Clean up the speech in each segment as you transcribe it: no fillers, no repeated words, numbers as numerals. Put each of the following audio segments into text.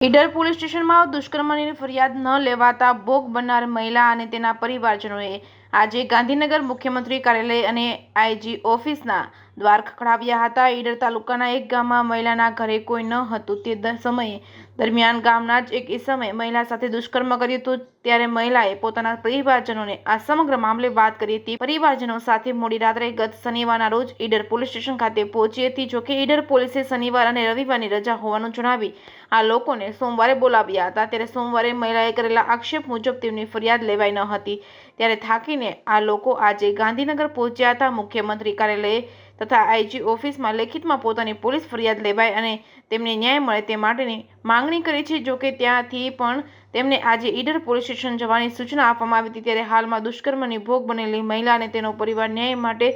Idar police સ્ટેશનમાં દુષ્કર્મની ફરિયાદ ન લેવાતા ભોગ બનનાર મહિલા અને તેના પરિવારજનોએ આજે ગાંધીનગર મુખ્યમંત્રી કાર્યાલય અને આઈજી ઓફિસના દ્વાર ખખડાવ્યા હતા। ઈડર તાલુકાના એક ગામમાં મહિલાના ઘરે કોઈ ન હતું તે સમયે દરમિયાન ગામના જ એક ઈસમે મહિલા સાથે દુષ્કર્મ કર્યું હતું। ત્યારે મહિલાએ પોતાના પરિવારજનોને આ સમગ્ર મામલે વાત કરી હતી। પરિવારજનો સાથે મોડી રાત્રે ગત શનિવારના રોજ ઈડર પોલીસ સ્ટેશન ખાતે પહોંચી હતી। જોકે ઈડર પોલીસે શનિવાર અને રવિવારની રજા હોવાનું જણાવી આ લોકોને સોમવારે બોલાવ્યા હતા। ત્યારે સોમવારે મહિલાએ કરેલા આક્ષેપ મુજબ તેમની ફરિયાદ લેવાઈ ન હતી। ત્યારે થાકીને આ લોકો આજે ગાંધીનગર પહોંચ્યા હતા। મુખ્યમંત્રી કાર્યાલય તથા આઈજી ઓફિસમાં લેખિતમાં પોતાની પોલીસ ફરિયાદ લેવાય અને તેમને ન્યાય મળે તે માટેની માંગણી કરી છે। જોકે ત્યાંથી પણ તેમને આજે ઈડર પોલીસ સ્ટેશન જવાની સૂચના આપવામાં આવી હતી। ત્યારે હાલમાં દુષ્કર્મની ભોગ બનેલી મહિલા અને તેનો પરિવાર ન્યાય માટે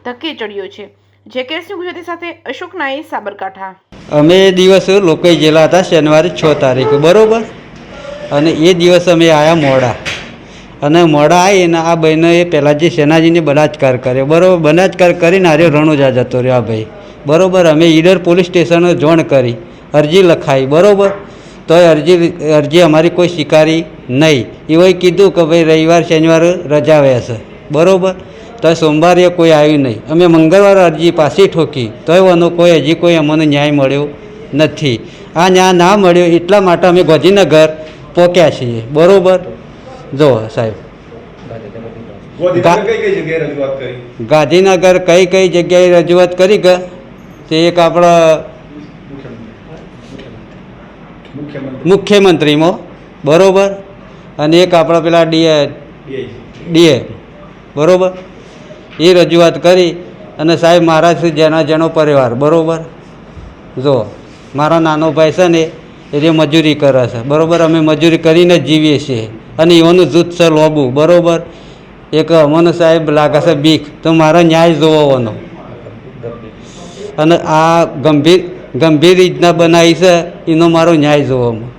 ધક્કે ચડ્યો છે। જેકેએસની ગુજરાતી સાથે અશોક નાઈ, સાબરકાંઠા। અમે એ દિવસ લોકોઈ ગયેલા હતા શનિવારે 6 તારીખે બરાબર, અને એ દિવસ અમે આવ્યા મોડા, અને મોડા આવીને આ બહેનોએ પહેલાં જે સેનાજીને બલાત્કાર કર્યો બરાબર, બલાત્કાર કરીને આર્યો રણુજા જતો રહ્યો આ ભાઈ બરાબર। અમે ઈડર પોલીસ સ્ટેશને જાણ કરી, અરજી લખાઈ બરાબર, તો અરજી અમારી કોઈ સ્વીકારી નહીં। એઓએ કીધું કે ભાઈ રવિવાર શનિવાર રજા રહેશે બરાબર, તો સોમવારે કોઈ આવ્યું નહીં। અમે મંગળવારે અરજી પાછી ઠોકી તોય એનો કોઈ હજી કોઈ અમને ન્યાય મળ્યો નથી। આ ન્યાય ના મળ્યો એટલા માટે અમે ગાંધીનગર પહોંચ્યા છીએ બરાબર। જો સાહેબ, ગાંધીનગર કઈ કઈ જગ્યાએ રજૂઆત કરી કે તે એક આપણા મુખ્યમંત્રીમાં બરાબર, અને એક આપણા પેલા ડીએ બરાબર, એ રજૂઆત કરી। અને સાહેબ મારા જેનો પરિવાર બરાબર, જો મારા નાનો ભાઈ છે ને એ મજૂરી કરે છે બરાબર, અમે મજૂરી કરીને જ જીવીએ છીએ, અને એવાનું જૂથ છે લોબુ બરાબર। એક અમને સાહેબ લાગે છે બીક, તો મારો ન્યાય જોવાનો, અને આ ગંભીર રીતના બનાવી છે એનો મારો ન્યાય જોવામાં।